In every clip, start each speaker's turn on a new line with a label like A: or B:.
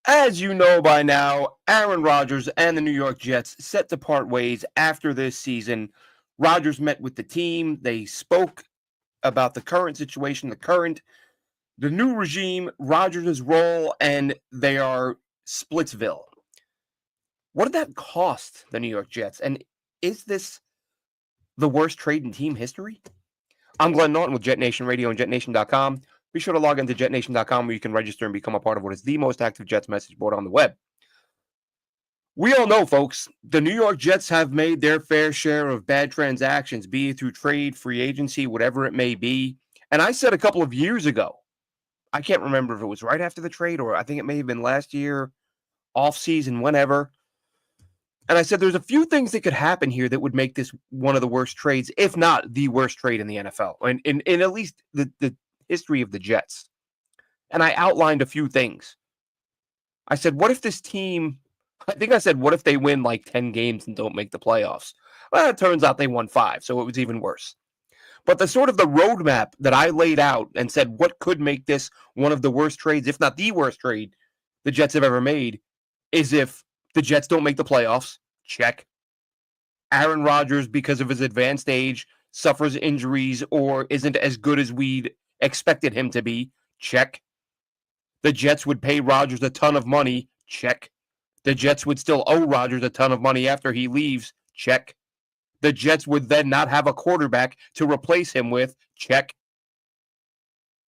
A: As you know by now, Aaron Rodgers and the New York Jets set to part ways after this season. Rodgers met with the team. They spoke about the current situation, the new regime, Rodgers' role, and they are Splitsville. What did that cost the New York Jets? And is this the worst trade in team history? I'm Glenn Naughton with Jet Nation Radio and JetNation.com. Be sure to log into JetNation.com where you can register and become a part of what is the most active Jets message board on the web. We all know, folks, the New York Jets have made their fair share of bad transactions, be it through trade, free agency, whatever it may be. And I said a couple of years ago, I can't remember if it was right after the trade or I think it may have been last year, off-season, whenever. And I said there's a few things that could happen here that would make this one of the worst trades, if not the worst trade in the NFL, and in at least the history of the Jets. And I outlined a few things. I said, what if this team, I think I said, what if they win like 10 games and don't make the playoffs? Well, it turns out they won 5, so it was even worse. But the sort of the roadmap that I laid out and said what could make this one of the worst trades, if not the worst trade the Jets have ever made, is if the Jets don't make the playoffs. Check. Aaron Rodgers, because of his advanced age, suffers injuries or isn't as good as we'd expected him to be. Check. The Jets would pay Rodgers a ton of money. Check. The Jets would still owe Rodgers a ton of money after he leaves. Check. The Jets would then not have a quarterback to replace him with. Check.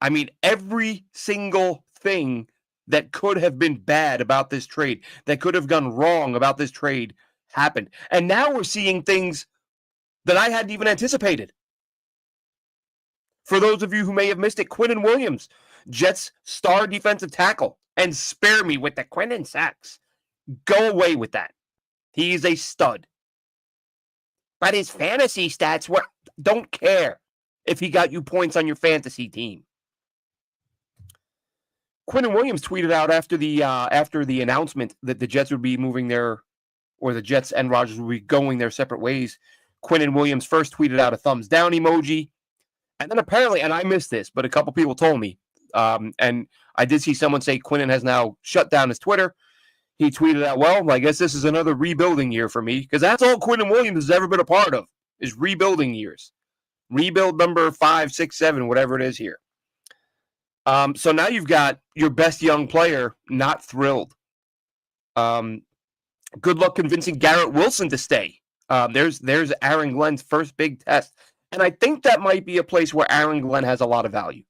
A: I mean, every single thing that could have been bad about this trade, that could have gone wrong about this trade, happened. And now we're seeing things that I hadn't even anticipated. For those of you who may have missed it, Quinnen Williams, Jets star defensive tackle, and spare me with the Quinnen sacks. Go away with that. He's a stud. But his fantasy stats don't care if he got you points on your fantasy team. Quinnen Williams tweeted out after the announcement that the Jets would be moving the Jets and Rodgers would be going their separate ways. Quinnen Williams first tweeted out a thumbs down emoji. And then apparently, and I missed this, but a couple people told me, and I did see someone say Quinnen has now shut down his Twitter. He tweeted out, well, I guess this is another rebuilding year for me, because that's all Quinnen Williams has ever been a part of, is rebuilding years. Rebuild number 5, 6, 7, whatever it is here. So now you've got your best young player not thrilled. Good luck convincing Garrett Wilson to stay. There's Aaron Glenn's first big test. And I think that might be a place where Aaron Glenn has a lot of value.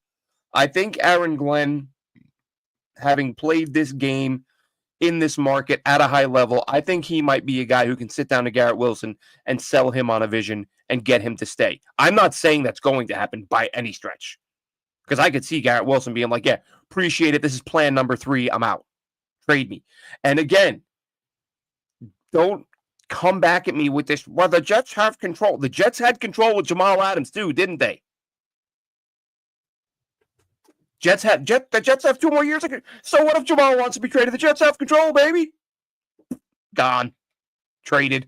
A: I think Aaron Glenn, having played this game in this market at a high level, I think he might be a guy who can sit down to Garrett Wilson and sell him on a vision and get him to stay. I'm not saying that's going to happen by any stretch. Because I could see Garrett Wilson being like, yeah, appreciate it. This is plan number 3. I'm out. Trade me. And again, don't come back at me with this. Well, the Jets have control. The Jets had control with Jamal Adams too, didn't they? The Jets have 2 more years. So what if Jamal wants to be traded? The Jets have control, baby. Gone. Traded.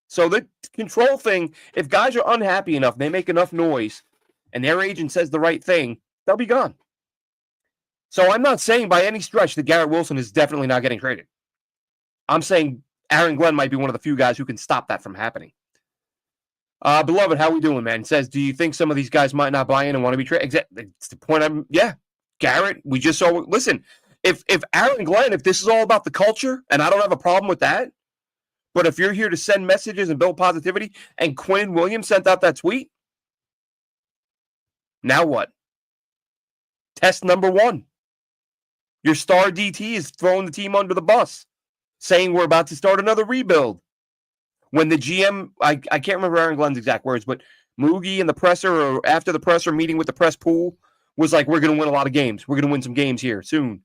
A: So the control thing, if guys are unhappy enough, they make enough noise, and their agent says the right thing, they'll be gone. So I'm not saying by any stretch that Garrett Wilson is definitely not getting traded. I'm saying Aaron Glenn might be one of the few guys who can stop that from happening. Beloved, how we doing, man? Says, do you think some of these guys might not buy in and want to be traded? Exactly. It's the point Garrett, we just saw, listen, if Aaron Glenn, if this is all about the culture, and I don't have a problem with that, but if you're here to send messages and build positivity, and Quinnen Williams sent out that tweet, now what? Test number 1. Your star DT is throwing the team under the bus, saying we're about to start another rebuild. When the GM, I can't remember Aaron Glenn's exact words, but Moogie in the presser or after the presser meeting with the press pool was like, we're going to win a lot of games. We're going to win some games here soon.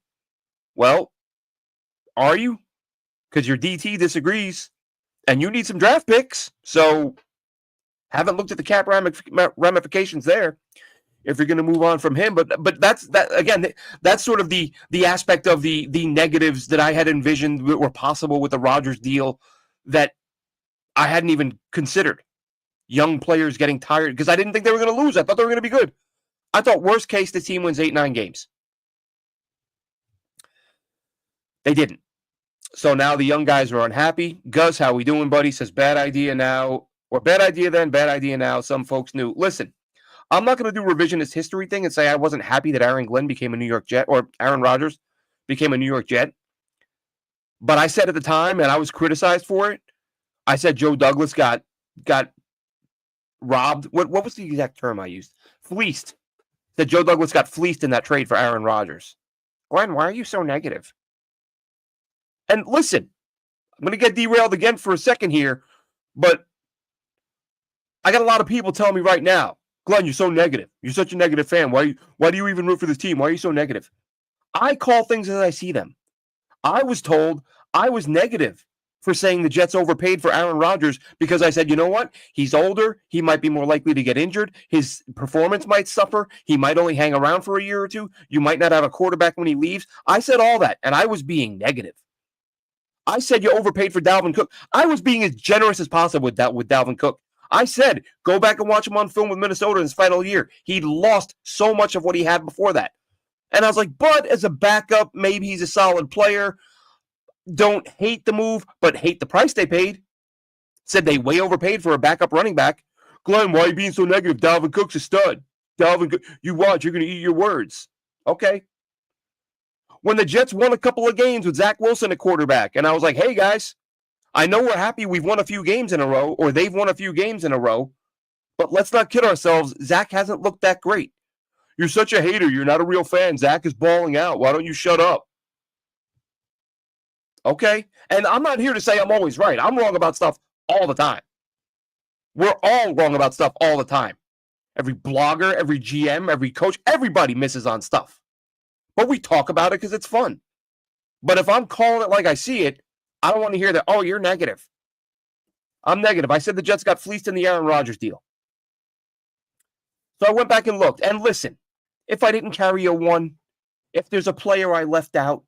A: Well, are you? Because your DT disagrees, and you need some draft picks. So haven't looked at the cap ramifications there if you're going to move on from him. But that's sort of the aspect of the negatives that I had envisioned that were possible with the Rodgers deal that I hadn't even considered. Young players getting tired because I didn't think they were going to lose. I thought they were going to be good. I thought worst case the team wins 8-9 games. They didn't. So now the young guys are unhappy. Gus, how we doing, buddy? Says bad idea now, or bad idea then, bad idea now. Some folks knew. Listen, I'm not going to do revisionist history thing and say I wasn't happy that Aaron Glenn became a New York Jet or Aaron Rodgers became a New York Jet. But I said at the time, and I was criticized for it, I said Joe Douglas got robbed. What was the exact term I used? Fleeced. That Joe Douglas got fleeced in that trade for Aaron Rodgers. Glenn, why are you so negative? And listen, I'm going to get derailed again for a second here, but I got a lot of people telling me right now, Glenn, you're so negative. You're such a negative fan. Why do you even root for this team? Why are you so negative? I call things as I see them. I was told I was negative for saying the Jets overpaid for Aaron Rodgers because I said, you know what? He's older. He might be more likely to get injured. His performance might suffer. He might only hang around for a year or two. You might not have a quarterback when he leaves. I said all that, and I was being negative. I said you overpaid for Dalvin Cook. I was being as generous as possible with Dalvin Cook. I said, go back and watch him on film with Minnesota in his final year. He'd lost so much of what he had before that. And I was like, but as a backup, maybe he's a solid player. Don't hate the move, but hate the price they paid. Said they way overpaid for a backup running back. Glenn, why are you being so negative? Dalvin Cook's a stud. Dalvin Cook, you watch, you're going to eat your words. Okay. When the Jets won a couple of games with Zach Wilson at quarterback, and I was like, hey, guys, I know we're happy we've won a few games in a row, or they've won a few games in a row, but let's not kid ourselves. Zach hasn't looked that great. You're such a hater. You're not a real fan. Zach is balling out. Why don't you shut up? Okay? And I'm not here to say I'm always right. I'm wrong about stuff all the time. We're all wrong about stuff all the time. Every blogger, every GM, every coach, everybody misses on stuff. But we talk about it because it's fun. But if I'm calling it like I see it, I don't want to hear that, oh, you're negative. I'm negative. I said the Jets got fleeced in the Aaron Rodgers deal. So I went back and looked. And listen, if I didn't carry a one, if there's a player I left out,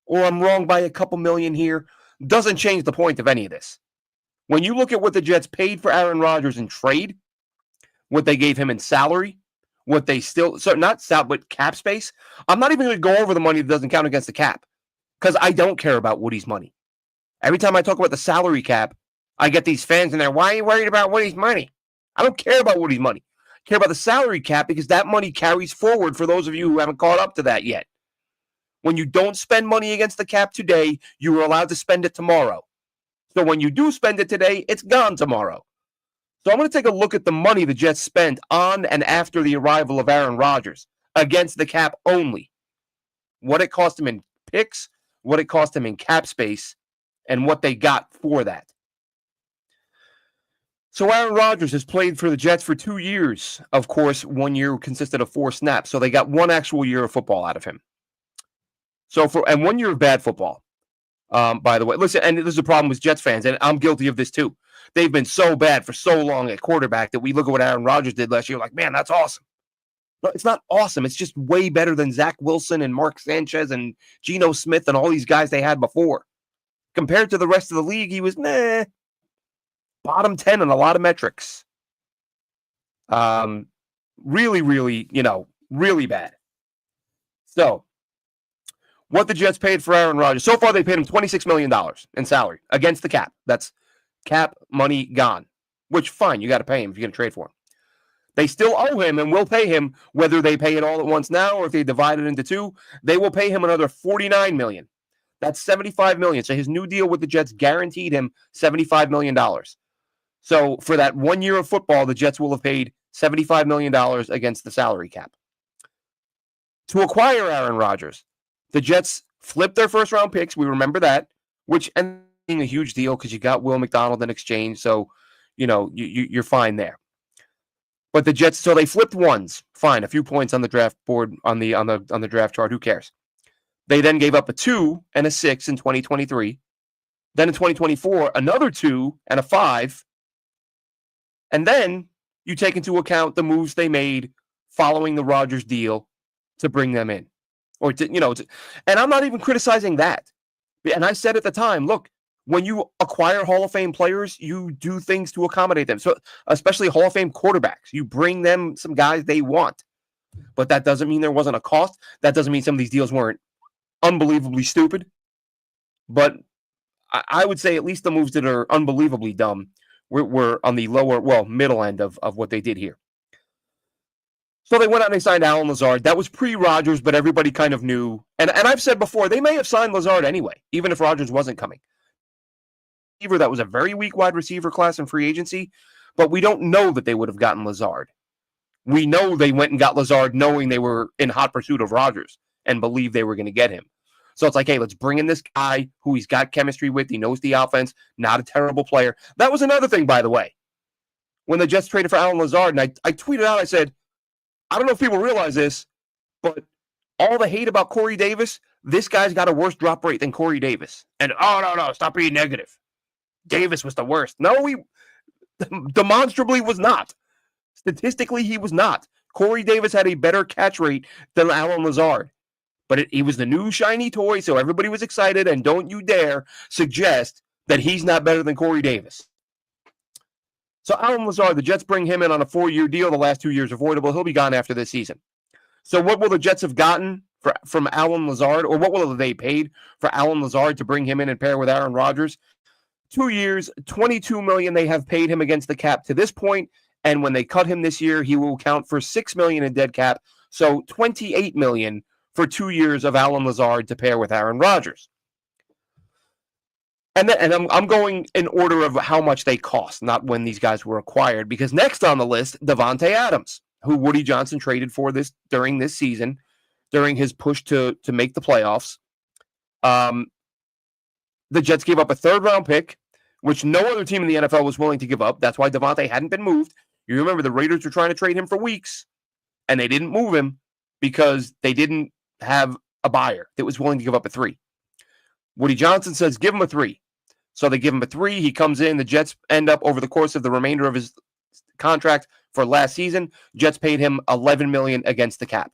A: or I'm wrong by a couple million here, doesn't change the point of any of this. When you look at what the Jets paid for Aaron Rodgers in trade, what they gave him in salary, what they still, so not salary, but cap space, I'm not even going to go over the money that doesn't count against the cap because I don't care about Woody's money. Every time I talk about the salary cap, I get these fans in there, why are you worried about Woody's money? I don't care about Woody's money. I care about the salary cap because that money carries forward for those of you who haven't caught up to that yet. When you don't spend money against the cap today, you are allowed to spend it tomorrow. So when you do spend it today, it's gone tomorrow. So I'm going to take a look at the money the Jets spent on and after the arrival of Aaron Rodgers against the cap only. What it cost him in picks, what it cost him in cap space, and what they got for that. So Aaron Rodgers has played for the Jets for 2 years. Of course, 1 year consisted of 4 snaps. So they got 1 actual year of football out of him. And 1 year of bad football. By the way, listen, and this is a problem with Jets fans, and I'm guilty of this too. They've been so bad for so long at quarterback that we look at what Aaron Rodgers did last year, like, man, that's awesome. No, it's not awesome. It's just way better than Zach Wilson and Mark Sanchez and Geno Smith and all these guys they had before. Compared to the rest of the league, he was bottom 10 on a lot of metrics. Really, really, really bad. So, what the Jets paid for Aaron Rodgers. So far, they paid him $26 million in salary against the cap. That's cap money gone, which, fine, you got to pay him if you're going to trade for him. They still owe him and will pay him, whether they pay it all at once now or if they divide it into 2. They will pay him another $49 million. That's $75 million. So his new deal with the Jets guaranteed him $75 million. So for that 1 year of football, the Jets will have paid $75 million against the salary cap. To acquire Aaron Rodgers, the Jets flipped their first-round picks. We remember that, which ended up being a huge deal because you got Will McDonald in exchange. So, you're fine there. But the Jets, so they flipped ones. Fine, a few points on the draft board on the draft chart. Who cares? They then gave up a 2 and a 6 in 2023. Then in 2024, another 2 and a 5. And then you take into account the moves they made following the Rodgers deal to bring them in. And I'm not even criticizing that. And I said at the time, look, when you acquire Hall of Fame players, you do things to accommodate them. So especially Hall of Fame quarterbacks, you bring them some guys they want. But that doesn't mean there wasn't a cost. That doesn't mean some of these deals weren't unbelievably stupid. But I would say at least the moves that are unbelievably dumb were on the lower, well, middle end of what they did here. So they went out and they signed Alan Lazard. That was pre-Rodgers, but everybody kind of knew. And I've said before, they may have signed Lazard anyway, even if Rodgers wasn't coming. That was a very weak wide receiver class in free agency, but we don't know that they would have gotten Lazard. We know they went and got Lazard knowing they were in hot pursuit of Rodgers and believed they were going to get him. So it's like, hey, let's bring in this guy who he's got chemistry with. He knows the offense, not a terrible player. That was another thing, by the way. When the Jets traded for Alan Lazard, and I tweeted out, I said, I don't know if people realize this, but all the hate about Corey Davis, this guy's got a worse drop rate than Corey Davis. And, no, stop being negative. Davis was the worst. No, he demonstrably was not. Statistically, he was not. Corey Davis had a better catch rate than Alan Lazard. But he was the new shiny toy, so everybody was excited, and don't you dare suggest that he's not better than Corey Davis. So Alan Lazard, the Jets bring him in on a 4-year deal. The last 2 years are voidable. He'll be gone after this season. So what will the Jets have gotten from Alan Lazard, or what will they paid for Alan Lazard to bring him in and pair with Aaron Rodgers? 2 years, $22 million they have paid him against the cap to this point, and when they cut him this year, he will count for $6 million in dead cap. So $28 million for 2 years of Alan Lazard to pair with Aaron Rodgers. And I'm going in order of how much they cost, not when these guys were acquired, because next on the list, Davante Adams, who Woody Johnson traded for during this season, during his push to make the playoffs. The Jets gave up a third-round pick, which no other team in the NFL was willing to give up. That's why Davante hadn't been moved. You remember the Raiders were trying to trade him for weeks, and they didn't move him because they didn't have a buyer that was willing to give up a 3. Woody Johnson says, give him a 3. So they give him a 3. He comes in. The Jets end up over the course of the remainder of his contract for last season. Jets paid him $11 million against the cap.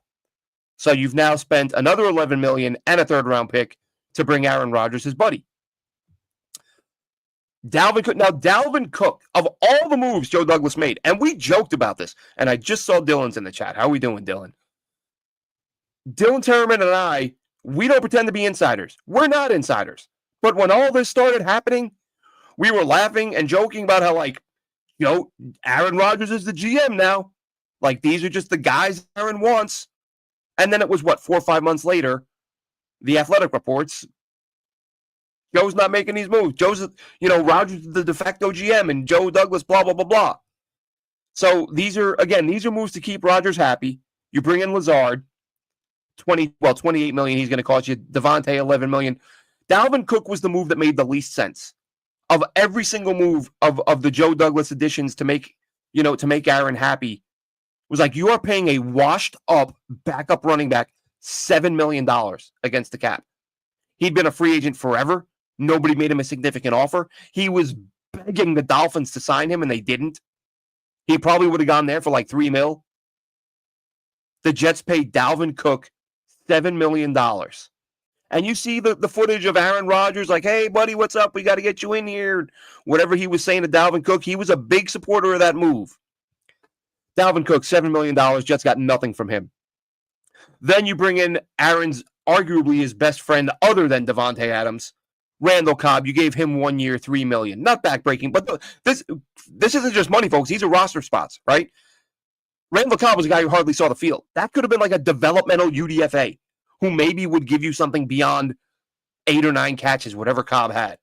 A: So you've now spent another $11 million and a third-round pick to bring Aaron Rodgers, his buddy. Dalvin Cook, of all the moves Joe Douglas made, and we joked about this, and I just saw Dylan's in the chat. How are we doing, Dylan? Dylan Terman and I, we don't pretend to be insiders. We're not insiders. But when all this started happening, we were laughing and joking about how, Aaron Rodgers is the GM now. Like, these are just the guys Aaron wants. And then it was, 4 or 5 months later, the Athletic reports, Joe's not making these moves. Joe's, Rodgers is the de facto GM, and Joe Douglas, blah, blah, blah, blah. So these are moves to keep Rodgers happy. You bring in Lazard, $28 million he's going to cost you. Davante, $11 million. Dalvin Cook was the move that made the least sense of every single move of the Joe Douglas additions to make Aaron happy. Was like, you are paying a washed up backup running back $7 million against the cap. He'd been a free agent forever. Nobody made him a significant offer. He was begging the Dolphins to sign him, and they didn't. He probably would have gone there for $3 million. The Jets paid Dalvin Cook $7 million. And you see the footage of Aaron Rodgers like, hey, buddy, what's up? We got to get you in here. Whatever he was saying to Dalvin Cook, he was a big supporter of that move. Dalvin Cook, $7 million. Jets got nothing from him. Then you bring in Aaron's arguably his best friend other than Davante Adams, Randall Cobb. You gave him 1 year, $3 million. Not backbreaking, but this isn't just money, folks. These are roster spots, right? Randall Cobb was a guy who hardly saw the field. That could have been like a developmental UDFA who maybe would give you something beyond 8 or 9 catches, whatever Cobb had.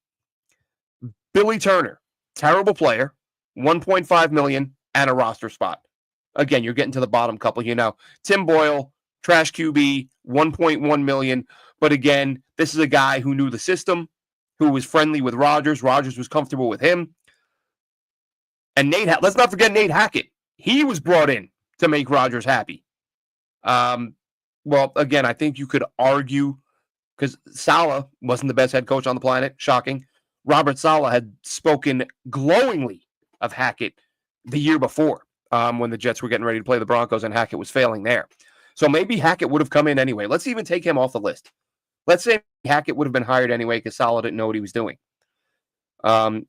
A: Billy Turner, terrible player, $1.5 million and a roster spot. Again, you're getting to the bottom couple, Tim Boyle, trash QB, $1.1 million. But again, this is a guy who knew the system, who was friendly with Rodgers. Rodgers was comfortable with him. And let's not forget Nate Hackett. He was brought in to make Rodgers happy. Well, again, I think you could argue, because Saleh wasn't the best head coach on the planet, shocking. Robert Saleh had spoken glowingly of Hackett the year before when the Jets were getting ready to play the Broncos and Hackett was failing there. So maybe Hackett would have come in anyway. Let's even take him off the list. Let's say Hackett would have been hired anyway because Saleh didn't know what he was doing. And,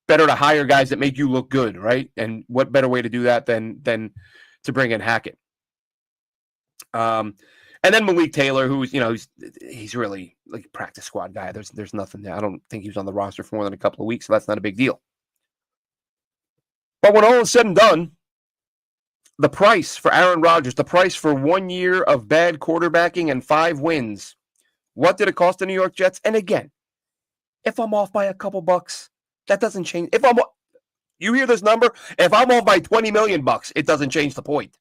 A: better to hire guys that make you look good, right? And what better way to do that than to bring in Hackett? And And then Malik Taylor, who's, he's really like a practice squad guy. There's nothing there. I don't think he was on the roster for more than a couple of weeks, so that's not a big deal. But when all is said and done, the price for Aaron Rodgers, the price for 1 year of bad quarterbacking and 5 wins, what did it cost the New York Jets? And again, if I'm off by a couple bucks, that doesn't change. You hear this number? If I'm off by $20 million, it doesn't change the point.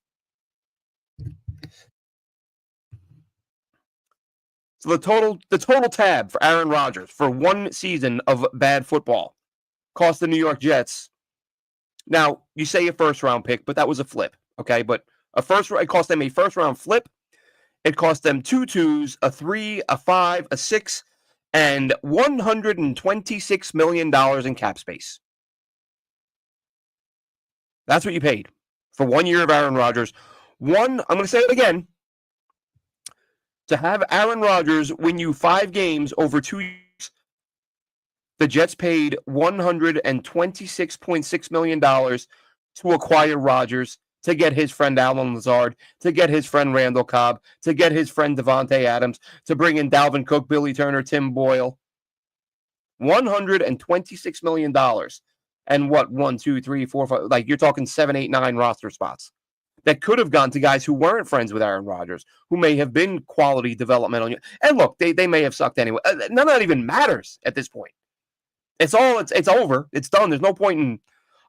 A: So the total tab for Aaron Rodgers for 1 season of bad football cost the New York Jets. Now, you say a first-round pick, but that was a flip, okay? But it cost them a first-round flip. It cost them 2 2s, a 3, a 5, a 6, and $126 million in cap space. That's what you paid for 1 year of Aaron Rodgers. I'm going to say it again. To have Aaron Rodgers win you 5 games over 2 years, the Jets paid $126.6 million to acquire Rodgers, to get his friend Allen Lazard, to get his friend Randall Cobb, to get his friend Devontae Adams, to bring in Dalvin Cook, Billy Turner, Tim Boyle. $126 million. And what, 1, 2, 3, 4, 5, like you're talking 7, 8, 9 roster spots that could have gone to guys who weren't friends with Aaron Rodgers, who may have been quality developmental. And look, they may have sucked anyway. None of that even matters at this point. It's over. It's done. There's no point in,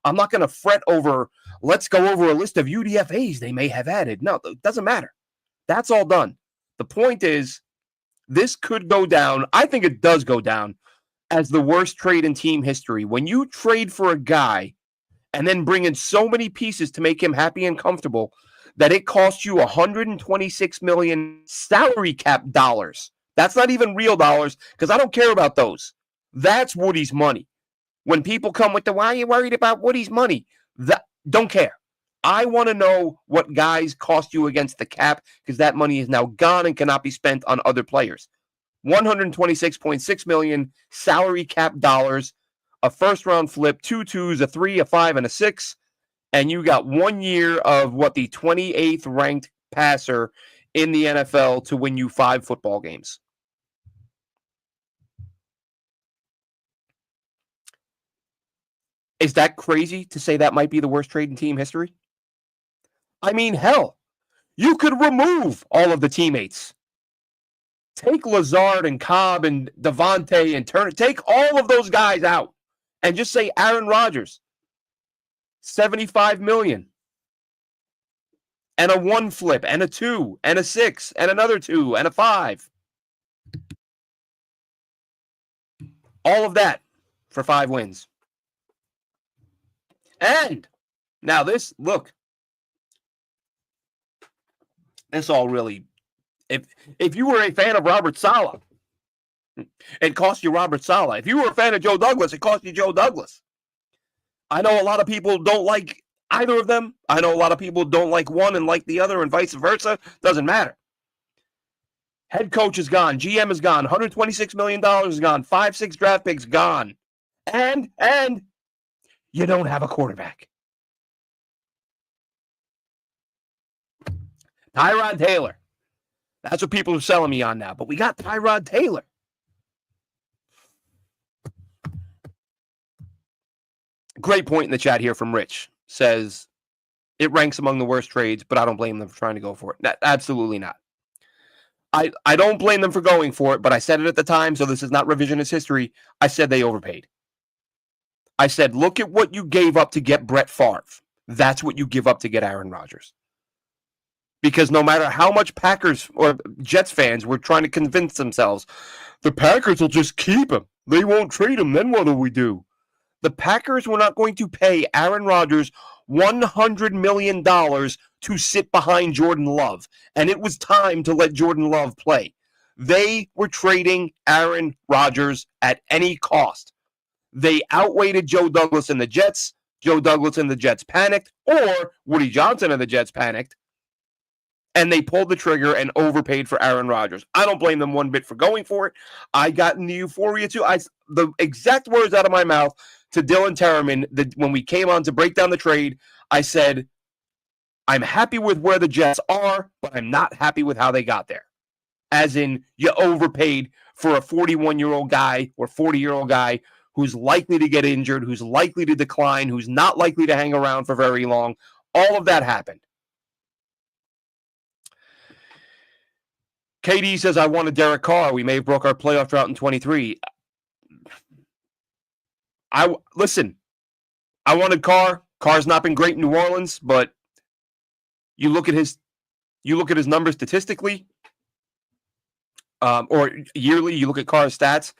A: I'm not going to fret over, let's go over a list of UDFAs they may have added. No, it doesn't matter. That's all done. The point is, this could go down. I think it does go down as the worst trade in team history. When you trade for a guy and then bring in so many pieces to make him happy and comfortable that it costs you $126 million salary cap dollars. That's not even real dollars, because I don't care about those. That's Woody's money. When people come with why are you worried about Woody's money? Don't care. I want to know what guys cost you against the cap, because that money is now gone and cannot be spent on other players. $126.6 million salary cap dollars, a first-round flip, 2 2s, a 3, a 5, and a 6, and you got 1 year of the 28th ranked passer in the NFL to win you 5 football games. Is that crazy to say that might be the worst trade in team history? I mean, hell, you could remove all of the teammates. Take Lazard and Cobb and Devontae and Turner. Take all of those guys out and just say Aaron Rodgers, $75 million. And a 1 flip, and a 2, and a 6, and another 2, and a 5. All of that for 5 wins. And now this all really, if you were a fan of Robert Saleh, it cost you Robert Saleh. If you were a fan of Joe Douglas, it cost you Joe Douglas. I know a lot of people don't like either of them. I know a lot of people don't like one and like the other, and vice versa. Doesn't matter. Head coach is gone. GM is gone. $126 million is gone. 5, 6 draft picks gone. And you don't have a quarterback. Tyrod Taylor. That's what people are selling me on now. But we got Tyrod Taylor. Great point in the chat here from Rich. Says, it ranks among the worst trades, but I don't blame them for trying to go for it. Absolutely not. I don't blame them for going for it, but I said it at the time, so this is not revisionist history. I said they overpaid. I said, look at what you gave up to get Brett Favre. That's what you give up to get Aaron Rodgers. Because no matter how much Packers or Jets fans were trying to convince themselves, the Packers will just keep him. They won't trade him. Then what do we do? The Packers were not going to pay Aaron Rodgers $100 million to sit behind Jordan Love. And it was time to let Jordan Love play. They were trading Aaron Rodgers at any cost. They outweighted Joe Douglas and the Jets. Joe Douglas and the Jets panicked, or Woody Johnson and the Jets panicked, and they pulled the trigger and overpaid for Aaron Rodgers. I don't blame them one bit for going for it. I got in the euphoria too. The exact words out of my mouth to Dylan Terraman when we came on to break down the trade, I said, I'm happy with where the Jets are, but I'm not happy with how they got there. as in you overpaid for a 41-year-old guy or 40-year-old guy who's likely to get injured, who's likely to decline, who's not likely to hang around for very long. All of that happened. KD says, I wanted Derek Carr. We may have broke our playoff drought in 23. Listen, I wanted Carr. Carr's not been great in New Orleans, but you look at his numbers statistically, or yearly, you look at Carr's stats.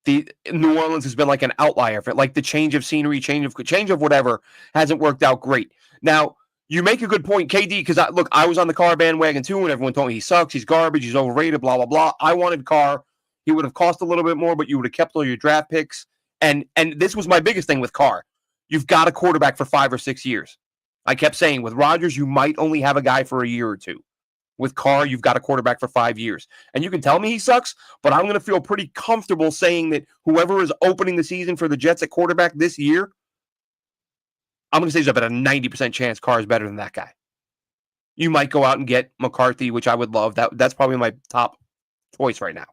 A: The New Orleans has been like an outlier for it. Like the change of scenery, change of whatever hasn't worked out great. Now, you make a good point, KD, because I was on the Carr bandwagon too, and everyone told me he sucks, he's garbage, he's overrated, blah, blah, blah. I wanted Carr. He would have cost a little bit more, but you would have kept all your draft picks. And this was my biggest thing with Carr. You've got a quarterback for 5 or 6 years. I kept saying with Rodgers, you might only have a guy for a year or two. With Carr, you've got a quarterback for 5 years. And you can tell me he sucks, but I'm going to feel pretty comfortable saying that whoever is opening the season for the Jets at quarterback this year, I'm going to say there's about a 90% chance Carr is better than that guy. You might go out and get McCarthy, which I would love. That's probably my top choice right now.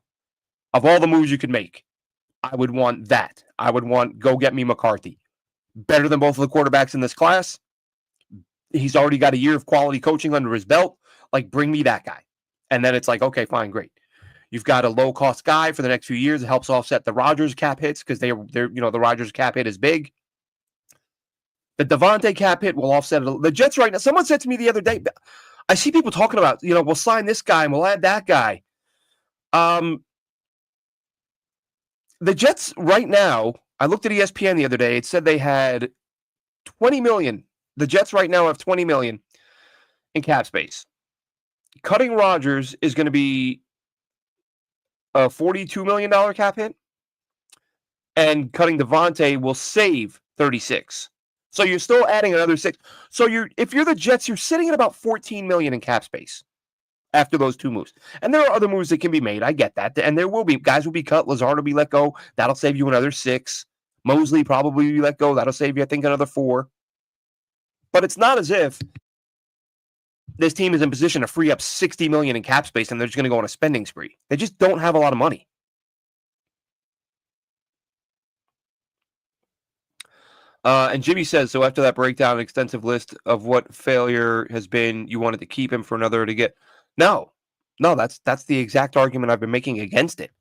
A: Of all the moves you could make, I would want that. I would want go get me McCarthy. Better than both of the quarterbacks in this class. He's already got a year of quality coaching under his belt. Like, bring me that guy. And then it's like, okay, fine, great. You've got a low-cost guy for the next few years that helps offset the Rodgers cap hits because they're the Rodgers cap hit is big. The Devontae cap hit will offset it. The Jets right now, someone said to me the other day, I see people talking about, we'll sign this guy and we'll add that guy. The Jets right now, I looked at ESPN the other day, it said they had $20 million. The Jets right now have $20 million in cap space. Cutting Rodgers is going to be a $42 million cap hit, and cutting Devontae will save 36. So you're still adding another 6. So if you're the Jets, you're sitting at about $14 million in cap space after those two moves. And there are other moves that can be made. I get that. And there will be. Guys will be cut. Lazard will be let go. That'll save you another 6. Mosley probably will be let go. That'll save you, I think, another 4. But it's not as if this team is in position to free up $60 million in cap space and they're just going to go on a spending spree. They just don't have a lot of money. And Jimmy says, so after that breakdown, an extensive list of what failure has been, you wanted to keep him for another to get. No, that's the exact argument I've been making against it.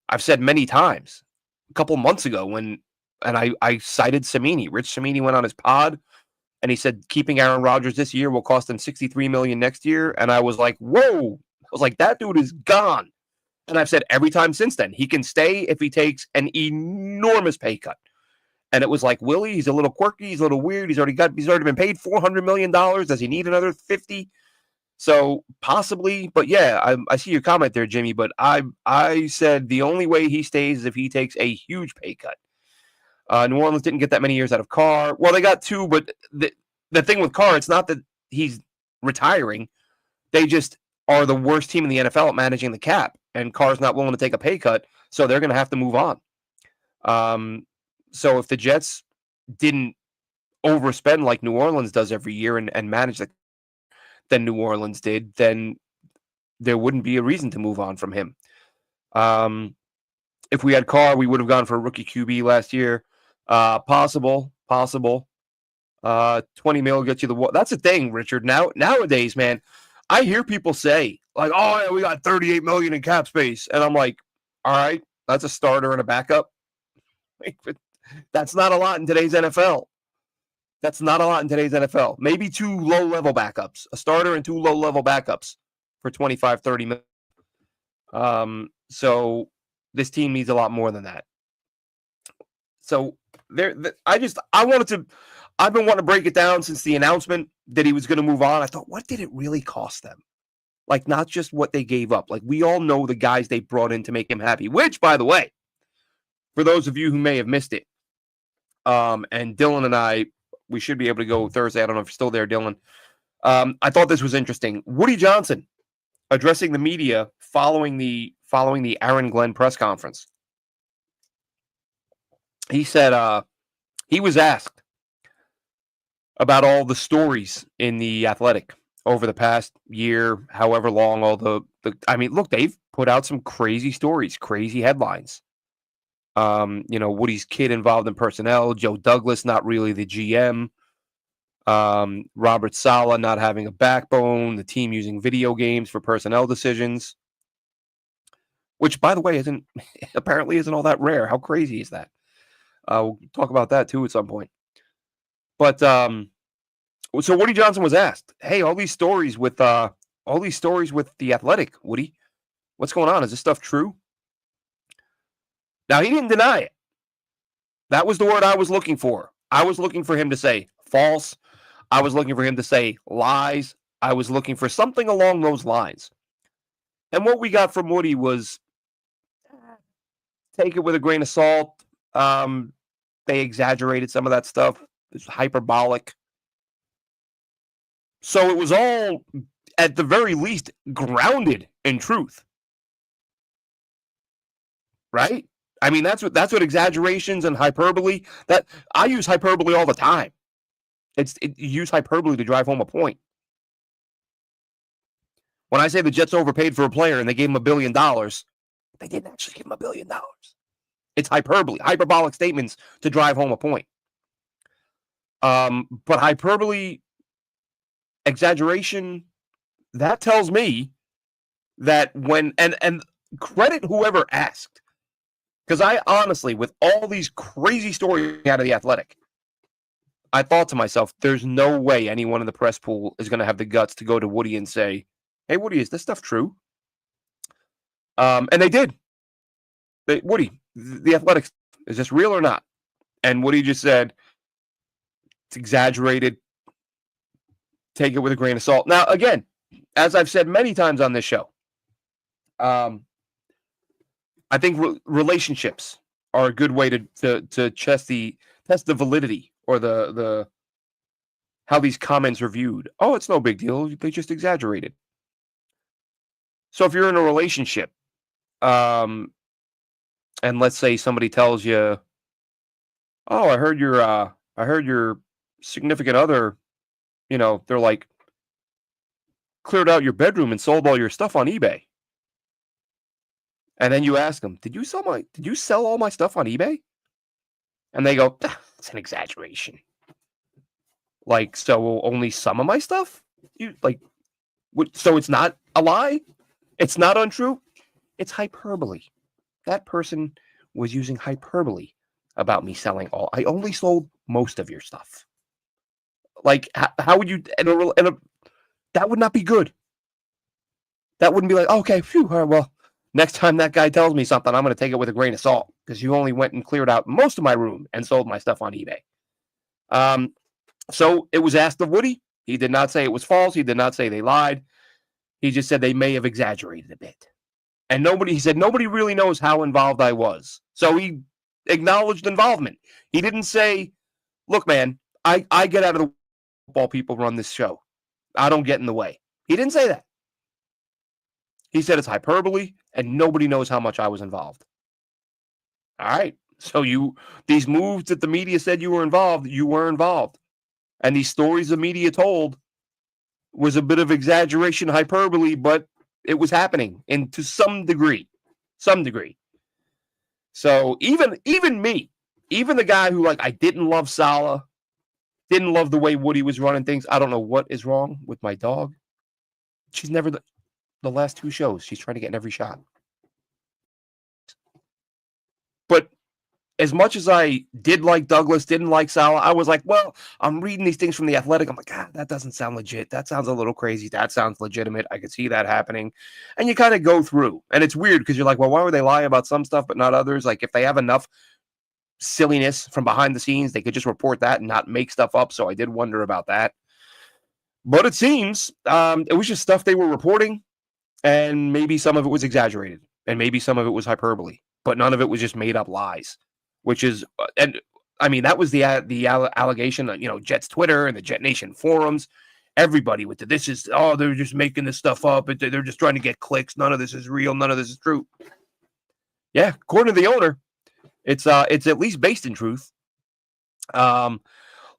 A: I've said many times, a couple months ago and I cited Cimini. Rich Cimini went on his pod and he said keeping Aaron Rodgers this year will cost him $63 million next year. And I was like, whoa. I was like, that dude is gone. And I've said every time since then, he can stay if he takes an enormous pay cut. And it was like, Willie, he's a little quirky, he's a little weird, he's already been paid $400 million. Does he need another 50? So possibly, but yeah, I see your comment there, Jimmy. But I said the only way he stays is if he takes a huge pay cut. New Orleans didn't get that many years out of Carr. Well, they got 2, but the thing with Carr, it's not that he's retiring. They just are the worst team in the NFL at managing the cap, and Carr's not willing to take a pay cut, so they're going to have to move on. So if the Jets didn't overspend like New Orleans does every year and manage than New Orleans did, then there wouldn't be a reason to move on from him. If we had Carr, we would have gone for a rookie QB last year. Possible. 20 mil gets you the. That's the thing, Richard. Nowadays, man, I hear people say like, "Oh, yeah, we got 38 million in cap space," and I'm like, "All right, that's a starter and a backup." That's not a lot in today's NFL. Maybe 2 low-level backups, a starter and 2 low-level backups for 25, 30 million. So this team needs a lot more than that. So I've been wanting to break it down since the announcement that he was going to move on. I thought, what did it really cost them? Like, not just what they gave up. Like, we all know the guys they brought in to make him happy, which, by the way, for those of you who may have missed it, and Dylan and I, we should be able to go Thursday. I don't know if you're still there, Dylan. I thought this was interesting. Woody Johnson addressing the media following the Aaron Glenn press conference. He said he was asked about all the stories in The Athletic over the past year, however long, all I mean, look, they've put out some crazy stories, crazy headlines. Woody's kid involved in personnel, Joe Douglas not really the GM, Robert Saleh not having a backbone, the team using video games for personnel decisions, which, by the way, isn't apparently isn't all that rare. How crazy is that? We'll talk about that too at some point. But so Woody Johnson was asked, "Hey, all these stories with the Athletic, Woody, what's going on? Is this stuff true?" Now, he didn't deny it. That was the word I was looking for. I was looking for him to say false. I was looking for him to say lies. I was looking for something along those lines. And what we got from Woody was, take it with a grain of salt. They exaggerated some of that stuff. It's hyperbolic. So it was all, at the very least, grounded in truth. Right? I mean, that's what exaggerations and hyperbole, that I use hyperbole all the time. You use hyperbole to drive home a point. When I say the Jets overpaid for a player and they gave him $1 billion, they didn't actually give him $1 billion. It's hyperbole, hyperbolic statements to drive home a point. But hyperbole, exaggeration, that tells me that when, and credit whoever asked, because I honestly, with all these crazy stories out of the Athletic, I thought to myself, there's no way anyone in the press pool is going to have the guts to go to Woody and say, "Hey, Woody, is this stuff true?" And they did. Woody, the Athletic, is this real or not? And Woody just said, it's exaggerated. Take it with a grain of salt. Now, again, as I've said many times on this show, I think relationships are a good way to test the validity or the how these comments are viewed. Oh, it's no big deal. They just exaggerated. So if you're in a relationship, and let's say somebody tells you, "Oh, I heard your significant other, they're like cleared out your bedroom and sold all your stuff on eBay." And then you ask them, "Did you sell all my stuff on eBay?" And they go, "It's an exaggeration." Like, so only some of my stuff? So it's not a lie? It's not untrue? It's hyperbole. That person was using hyperbole about me selling all. I only sold most of your stuff. Like, how would you, that would not be good. That wouldn't be like, okay, phew, all right, well, next time that guy tells me something, I'm going to take it with a grain of salt because you only went and cleared out most of my room and sold my stuff on eBay. So it was asked of Woody. He did not say it was false. He did not say they lied. He just said they may have exaggerated a bit. And he said nobody really knows how involved I was. So he acknowledged involvement. He didn't say, "Look, man, I get out of the football, people run this show. I don't get in the way." He didn't say that. He said it's hyperbole and nobody knows how much I was involved. All right. So these moves that the media said you were involved. And these stories the media told was a bit of exaggeration, hyperbole, but it was happening, and to some degree. So even me, even the guy who, like, I didn't love Saleh, didn't love the way Woody was running things. I don't know what is wrong with my dog. She's never the last 2 shows. She's trying to get in every shot. But as much as I did like Douglas, didn't like Saleh, I was like, well, I'm reading these things from The Athletic. I'm like, that doesn't sound legit. That sounds a little crazy. That sounds legitimate. I could see that happening. And you kind of go through. And it's weird because you're like, well, why would they lie about some stuff but not others? Like, if they have enough silliness from behind the scenes, they could just report that and not make stuff up. So I did wonder about that. But it seems it was just stuff they were reporting. And maybe some of it was exaggerated. And maybe some of it was hyperbole. But none of it was just made up lies. Which is, and I mean, that was the allegation, Jets Twitter and the Jet Nation forums, everybody with they're just making this stuff up. They're just trying to get clicks. None of this is real. None of this is true. Yeah. According to the owner, it's at least based in truth.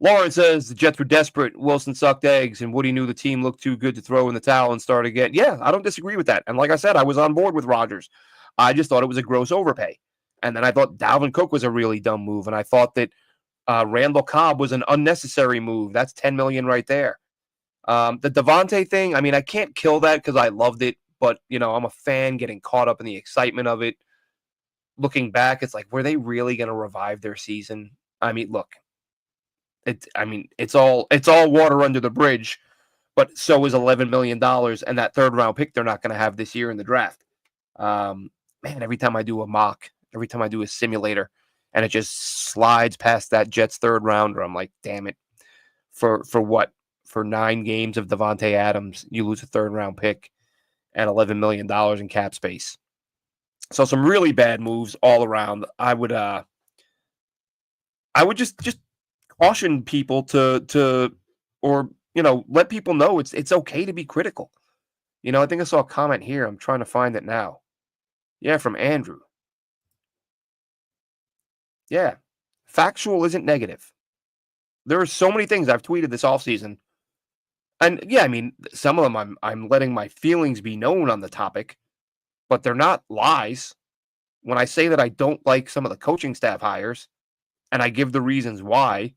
A: Lauren says the Jets were desperate. Wilson sucked eggs, and Woody knew the team looked too good to throw in the towel and start again. Yeah, I don't disagree with that. And like I said, I was on board with Rodgers. I just thought it was a gross overpay. And then I thought Dalvin Cook was a really dumb move. And I thought that Randall Cobb was an unnecessary move. That's $10 million right there. The Devontae thing, I mean, I can't kill that because I loved it. But, I'm a fan getting caught up in the excitement of it. Looking back, it's like, were they really going to revive their season? I mean, look. It's all water under the bridge, but so is $11 million and that third round pick they're not going to have this year in the draft. Man, every time I do a mock, every time I do a simulator, and it just slides past that Jets third rounder, I'm like, damn it. For what? For 9 games of Devontae Adams, you lose a third round pick and $11 million in cap space. So some really bad moves all around. I would just caution people to let people know it's okay to be critical. I think I saw a comment here. I'm trying to find it now. Yeah, from Andrew. Yeah. Factual isn't negative. There are so many things I've tweeted this offseason. And yeah, I mean, some of them I'm letting my feelings be known on the topic, but they're not lies. When I say that I don't like some of the coaching staff hires and I give the reasons why,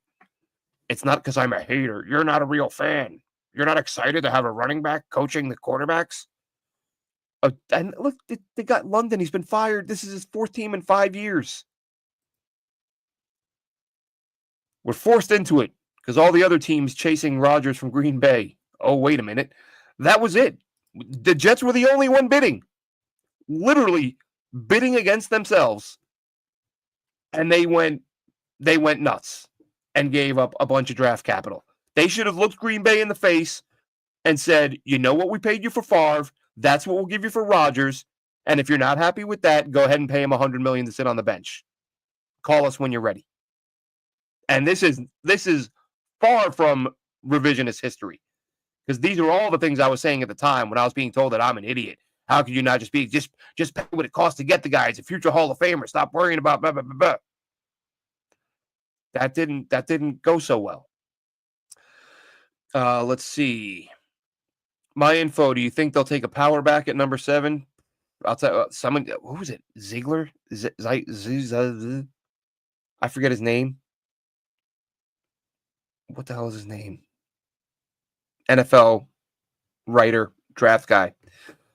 A: it's not because I'm a hater. You're not a real fan. You're not excited to have a running back coaching the quarterbacks. And look, they got London. He's been fired. This is his 4th team in 5 years. We're forced into it because all the other teams chasing Rodgers from Green Bay. Oh, wait a minute. That was it. The Jets were the only one bidding. Literally bidding against themselves. And they went nuts and gave up a bunch of draft capital. They should have looked Green Bay in the face and said, you know what we paid you for Favre? That's what we'll give you for Rodgers. And if you're not happy with that, go ahead and pay him $100 million to sit on the bench. Call us when you're ready. And this is far from revisionist history. Because these are all the things I was saying at the time when I was being told that I'm an idiot. How could you not just pay what it costs to get the guy? It's a future Hall of Famer. Stop worrying about blah, blah, blah, blah. That didn't go so well. Let's see. My info, do you think they'll take a power back at number 7? I'll tell you, someone, who was it? Ziegler? I forget his name. What the hell is his name? NFL writer, draft guy.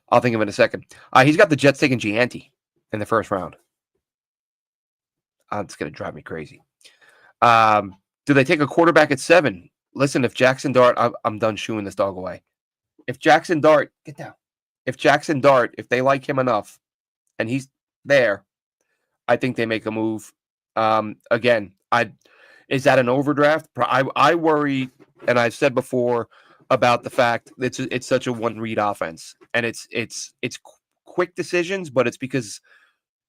A: I'll think of it in a second. He's got the Jets taking Gianti in the first round. It's going to drive me crazy. Do they take a quarterback at 7? Listen, if Jackson Dart, I'm done shooing this dog away. If Jackson Dart, get down. If Jackson Dart, if they like him enough and he's there, I think they make a move. Again, is that an overdraft? I worry, and I've said before about the fact that it's such a one-read offense, and it's quick decisions, but it's because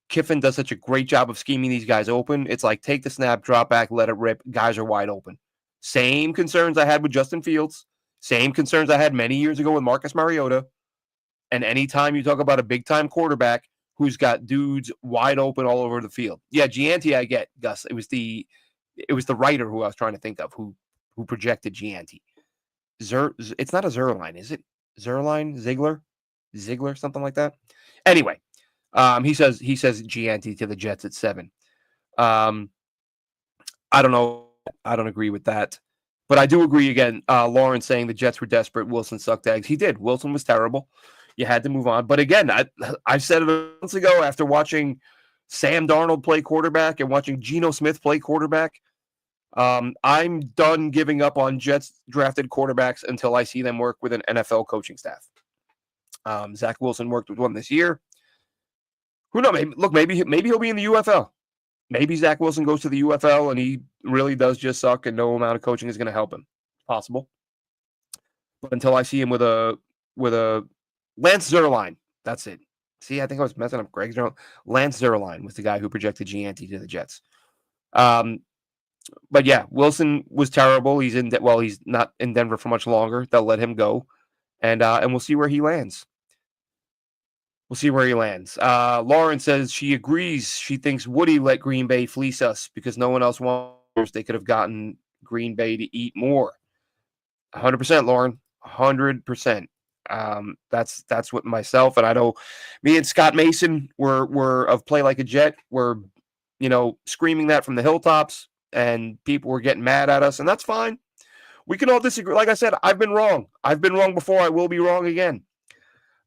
A: Kiffin does such a great job of scheming these guys open. It's like take the snap, drop back, let it rip. Guys are wide open. Same concerns I had with Justin Fields. Same concerns I had many years ago with Marcus Mariota. And anytime you talk about a big-time quarterback who's got dudes wide open all over the field. Yeah, Gianti, I get, Gus. It was the writer who I was trying to think of who projected Gianti. It's not a Zerline, is it? Zerline? Ziegler, something like that. Anyway, he says Gianti to the Jets at 7. I don't know. I don't agree with that. But I do agree again. Lauren saying the Jets were desperate. Wilson sucked eggs. He did. Wilson was terrible. You had to move on. But again, I said it months ago after watching Sam Darnold play quarterback and watching Geno Smith play quarterback. I'm done giving up on Jets drafted quarterbacks until I see them work with an NFL coaching staff. Zach Wilson worked with one this year. Who knows? Maybe he'll be in the UFL. Maybe Zach Wilson goes to the UFL and he really does just suck and no amount of coaching is going to help him. Possible. But until I see him with a Lance Zierlein, that's it. See, I think I was messing up Greg Zierlein. Lance Zierlein was the guy who projected Gianti to the Jets. But yeah, Wilson was terrible. He's not in Denver for much longer. They'll let him go, and we'll see where he lands. Lauren says she agrees. She thinks Woody let Green Bay fleece us because no one else wants. They could have gotten Green Bay to eat more. 100%, Lauren. 100%. That's what myself, and I know me and Scott Mason were of Play Like a Jet. We're, screaming that from the hilltops, and people were getting mad at us, and that's fine. We can all disagree. Like I said, I've been wrong. I've been wrong before. I will be wrong again.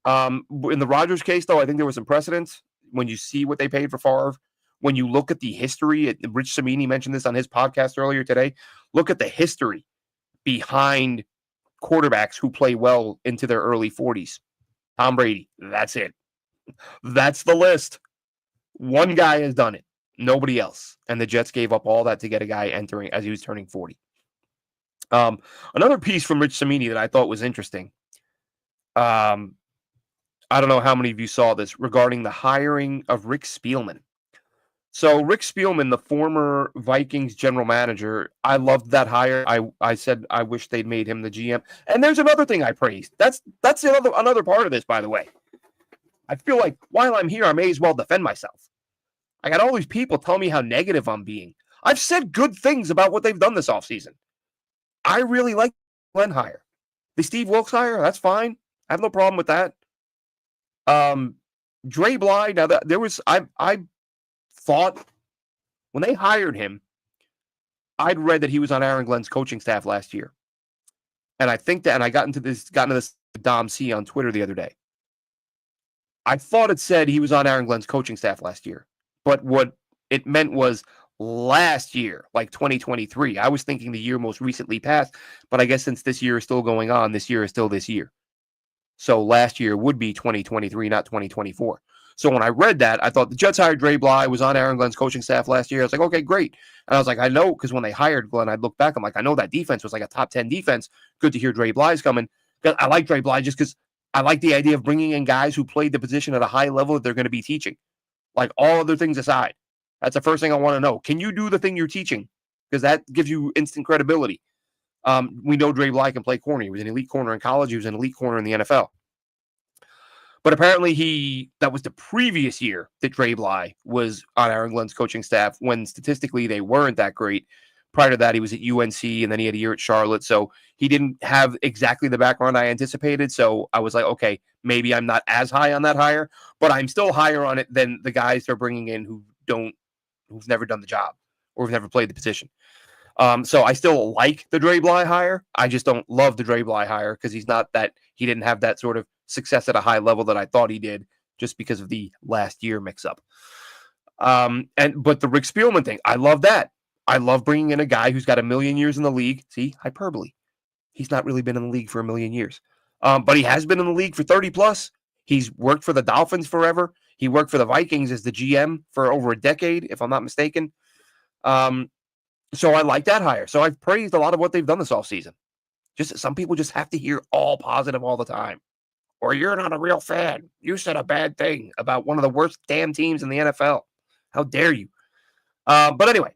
A: In the Rodgers case, though, I think there was some precedence when you see what they paid for Favre. When you look at the history, Rich Cimini mentioned this on his podcast earlier today. Look at the history behind quarterbacks who play well into their early 40s. Tom Brady, that's it. That's the list. One guy has done it. Nobody else. And the Jets gave up all that to get a guy entering as he was turning 40. Another piece from Rich Cimini that I thought was interesting. I don't know how many of you saw this regarding the hiring of Rick Spielman. So Rick Spielman, the former Vikings general manager, I loved that hire. I said I wish they'd made him the GM. And there's another thing I praised. That's another part of this, by the way. I feel like while I'm here, I may as well defend myself. I got all these people telling me how negative I'm being. I've said good things about what they've done this offseason. I really like the Glenn hire. The Steve Wilkes hire, that's fine. I have no problem with that. Dre Bly, now that there was I thought when they hired him, I'd read that he was on Aaron Glenn's coaching staff last year. And I think that, and I got into this with Dom C on Twitter the other day. I thought it said he was on Aaron Glenn's coaching staff last year. But what it meant was last year, like 2023. I was thinking the year most recently passed, but I guess since this year is still going on, this year is still this year. So last year would be 2023, not 2024. So when I read that, I thought the Jets hired Dre Bly, was on Aaron Glenn's coaching staff last year. I was like, okay, great. And I was like, I know, because when they hired Glenn, I'd look back, I'm like, I know that defense was like a top 10 defense. Good to hear Dre Bly's coming. I like Dre Bly just because I like the idea of bringing in guys who played the position at a high level that they're going to be teaching. Like all other things aside, that's the first thing I want to know. Can you do the thing you're teaching? Because that gives you instant credibility. We know Dre Bly can play corner. He was an elite corner in college. He was an elite corner in the NFL. But apparently that was the previous year that Dre Bly was on Aaron Glenn's coaching staff when statistically they weren't that great. Prior to that, he was at UNC and then he had a year at Charlotte. So he didn't have exactly the background I anticipated. So I was like, okay, maybe I'm not as high on that hire, but I'm still higher on it than the guys they're bringing in who've never done the job or who've never played the position. So I still like the Dre Bly hire. I just don't love the Dre Bly hire because he didn't have that sort of success at a high level that I thought he did just because of the last year mix-up. But the Rick Spielman thing, I love that. I love bringing in a guy who's got 1,000,000 years in the league. See, hyperbole. He's not really been in the league for 1,000,000 years. But he has been in the league for 30 plus. He's worked for the Dolphins forever. He worked for the Vikings as the GM for over a decade, if I'm not mistaken. So I like that hire. So I've praised a lot of what they've done this offseason. Just some people just have to hear all positive all the time. Or you're not a real fan. You said a bad thing about one of the worst damn teams in the NFL. How dare you? But anyway,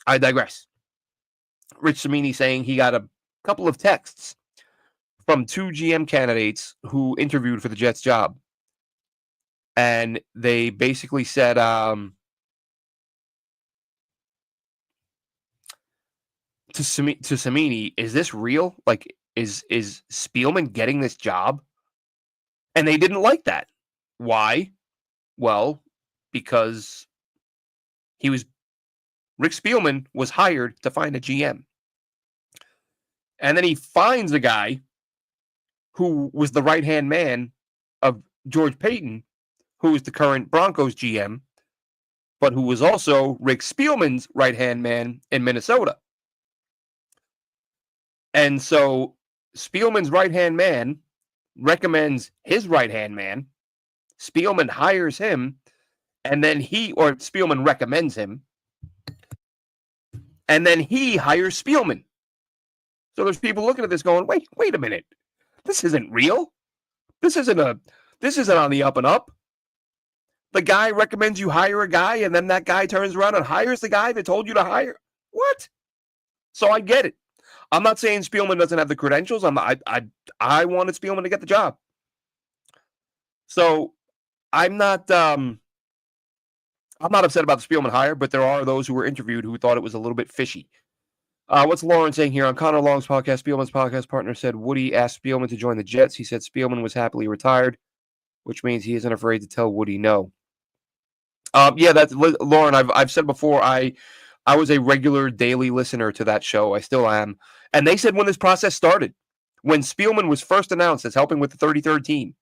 A: I digress. Rich Cimini saying he got a couple of texts from 2 GM candidates who interviewed for the Jets job. And they basically said, to Cimini, is this real? Like, is Spielman getting this job? And they didn't like that. Why? Well, because Rick Spielman was hired to find a GM. And then he finds a guy who was the right-hand man of George Payton, who is the current Broncos GM, but who was also Rick Spielman's right-hand man in Minnesota. And so Spielman's right-hand man recommends his right-hand man. Spielman hires him, and then Spielman recommends him, and then he hires Spielman. So there's people looking at this going, wait a minute. This isn't real. This isn't on the up and up. The guy recommends you hire a guy, and then that guy turns around and hires the guy that told you to hire. What? So I get it. I'm not saying Spielman doesn't have the credentials. I wanted Spielman to get the job. So I'm not upset about the Spielman hire, but there are those who were interviewed who thought it was a little bit fishy. What's Lauren saying here? On Connor Long's podcast, Spielman's podcast partner said Woody asked Spielman to join the Jets. He said Spielman was happily retired, which means he isn't afraid to tell Woody no. Yeah, that's Lauren. I've said before. I was a regular daily listener to that show. I still am. And they said when this process started, when Spielman was first announced as helping with the 33rd team,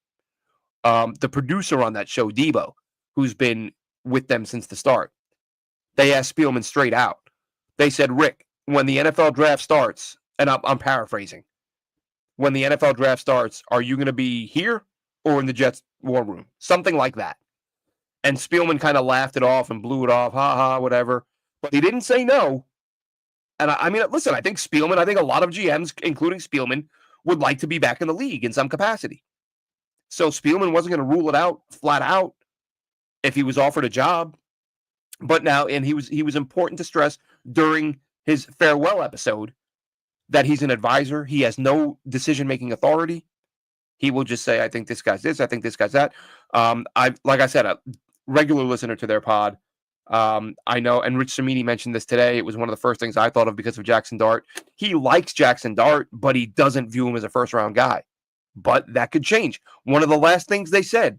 A: the producer on that show, Debo, who's been with them since the start, they asked Spielman straight out. They said, Rick, when the NFL draft starts, and I'm paraphrasing, when the NFL draft starts, are you going to be here or in the Jets war room? Something like that. And Spielman kind of laughed it off and blew it off, ha ha, whatever. But he didn't say no. And I mean, listen, I think a lot of GMs, including Spielman, would like to be back in the league in some capacity. So Spielman wasn't going to rule it out flat out if he was offered a job. But now, and he was important to stress during his farewell episode that he's an advisor. He has no decision-making authority. He will just say, I think this guy's this, I think this guy's that. Like I said, a regular listener to their pod. I know, and Rich Cimini mentioned this today. It was one of the first things I thought of because of Jackson Dart. He likes Jackson Dart, but he doesn't view him as a first-round guy. But that could change. One of the last things they said,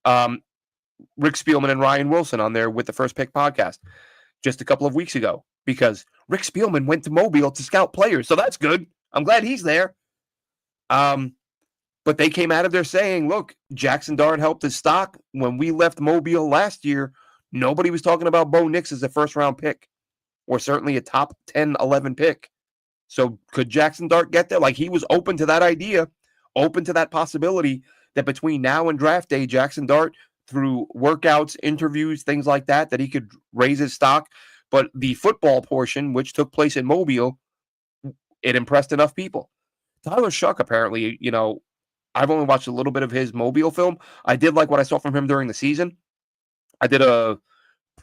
A: Rick Spielman and Ryan Wilson on there with the First Pick podcast just a couple of weeks ago, because Rick Spielman went to Mobile to scout players. So that's good. I'm glad he's there. But they came out of there saying, look, Jackson Dart helped his stock. When we left Mobile last year, nobody was talking about Bo Nix as a first-round pick or certainly a top 10, 11 pick. So could Jackson Dart get there? Like, he was open to that idea, open to that possibility that between now and draft day, Jackson Dart, through workouts, interviews, things like that, that he could raise his stock. But the football portion, which took place in Mobile, it impressed enough people. Tyler Shuck, apparently, I've only watched a little bit of his Mobile film. I did like what I saw from him during the season. I did a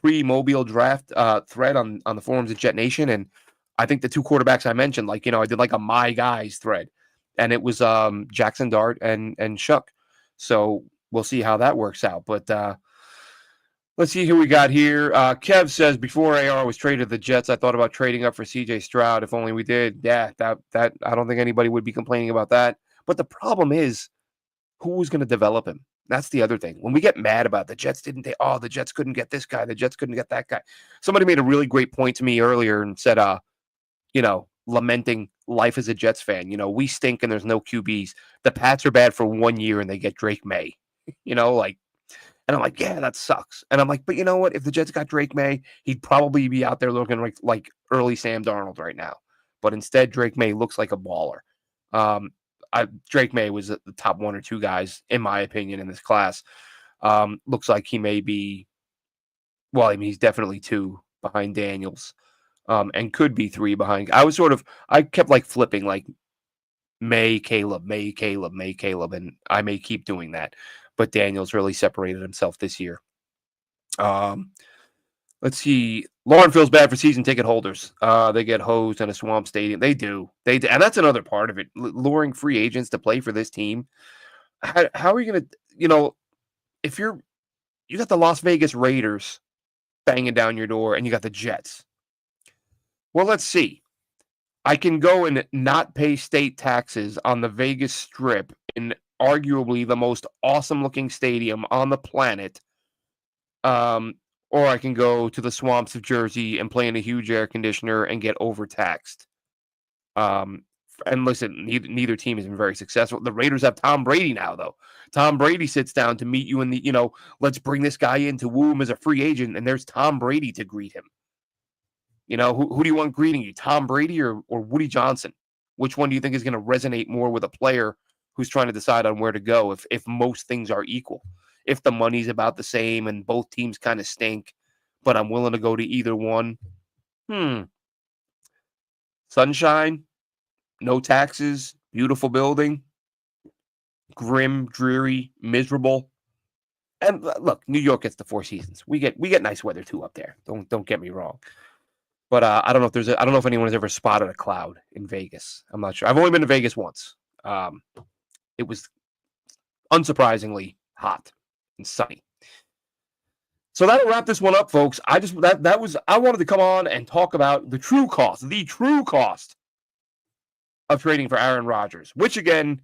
A: pre-Mobile draft thread on the forums at Jet Nation, and I think the two quarterbacks I mentioned, I did like a My Guys thread, and it was Jackson Dart and Shuck. So we'll see how that works out. But let's see who we got here. Kev says, before AR was traded to the Jets, I thought about trading up for CJ Stroud. If only we did. Yeah, that I don't think anybody would be complaining about that. But the problem is, who was going to develop him? That's the other thing. When we get mad about the Jets the Jets couldn't get this guy, the Jets couldn't get that guy. Somebody made a really great point to me earlier and said, lamenting life as a Jets fan. We stink and there's no QBs. The Pats are bad for 1 year and they get Drake May. And I'm like, yeah, that sucks. And I'm like, but you know what? If the Jets got Drake May, he'd probably be out there looking like early Sam Darnold right now. But instead, Drake May looks like a baller. Drake May was the top 1 or 2 guys, in my opinion, in this class. Looks like he may be, he's definitely 2 behind Daniels, and could be 3 behind. I kept flipping May, Caleb, and I may keep doing that. But Daniels really separated himself this year. Let's see. Lauren feels bad for season ticket holders. They get hosed in a swamp stadium. They do. And that's another part of it. Luring free agents to play for this team. How are you going to, if you got the Las Vegas Raiders banging down your door and you got the Jets. Well, let's see. I can go and not pay state taxes on the Vegas Strip in arguably the most awesome looking stadium on the planet. Or I can go to the swamps of Jersey and play in a huge air conditioner and get overtaxed. And listen, neither team has been very successful. The Raiders have Tom Brady now, though. Tom Brady sits down to meet you in the, let's bring this guy in to woo him as a free agent, and there's Tom Brady to greet him. Who do you want greeting you, Tom Brady or Woody Johnson? Which one do you think is going to resonate more with a player who's trying to decide on where to go if most things are equal? If the money's about the same and both teams kind of stink, but I'm willing to go to either one. Sunshine, no taxes, beautiful building, grim, dreary, miserable. And look, New York gets the 4 seasons. We get nice weather too up there. Don't get me wrong. But I don't know if anyone has ever spotted a cloud in Vegas. I'm not sure. I've only been to Vegas once. It was unsurprisingly hot and sunny. So that'll wrap this one up, folks. I wanted to come on and talk about the true cost of trading for Aaron Rodgers, which again,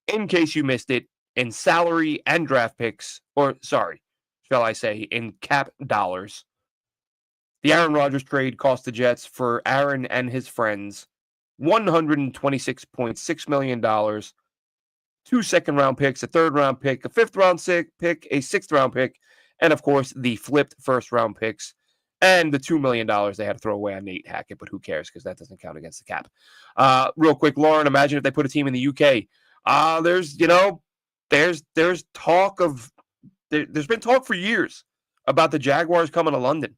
A: in case you missed it, in salary and draft picks, or sorry, shall I say, in cap dollars, the Aaron Rodgers trade cost the Jets for Aaron and his friends $126.6 million, 2 second-round picks, a third-round pick, a fifth-round pick, a sixth-round pick, and, of course, the flipped first-round picks, and the $2 million they had to throw away on Nate Hackett, but who cares because that doesn't count against the cap. Real quick, Lauren, imagine if they put a team in the UK. There's talk of there's been talk for years about the Jaguars coming to London.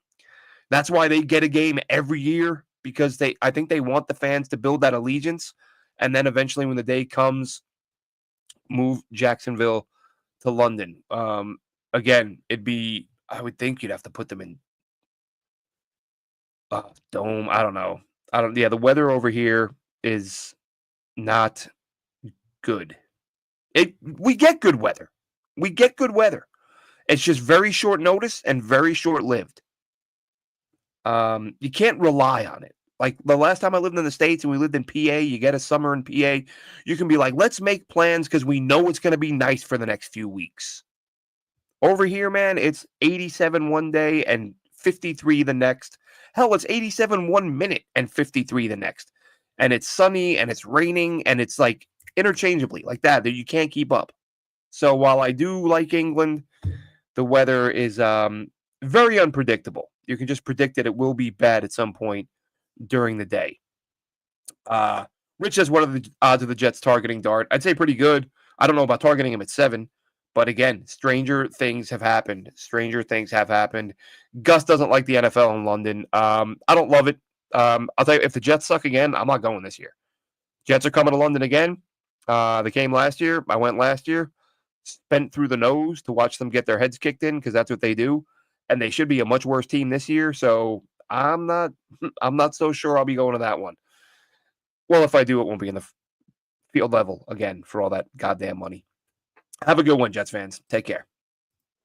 A: That's why they get a game every year, because I think they want the fans to build that allegiance, and then eventually when the day comes, move Jacksonville to London. Again, I would think you'd have to put them in dome. I don't know. The weather over here is not good. We get good weather. It's just very short notice and very short-lived. You can't rely on it. Like the last time I lived in the States and we lived in PA, you get a summer in PA, you can be like, let's make plans because we know it's going to be nice for the next few weeks. Over here, man, it's 87 one day and 53 the next. Hell, it's 87 1 minute and 53 the next. And it's sunny and it's raining and it's like interchangeably like that you can't keep up. So while I do like England, the weather is very unpredictable. You can just predict that it will be bad at some point during the day. Rich says, what are the odds of the Jets targeting Dart? I'd say pretty good. I don't know about targeting him at 7. But again, stranger things have happened. Gus doesn't like the NFL in London. I don't love it. I'll tell you, if the Jets suck again, I'm not going this year. Jets are coming to London again. They came last year. I went last year. Spent through the nose to watch them get their heads kicked in because that's what they do. And they should be a much worse team this year. So I'm not so sure I'll be going to that one. Well, if I do, it won't be in the field level again for all that goddamn money. Have a good one, Jets fans. Take care.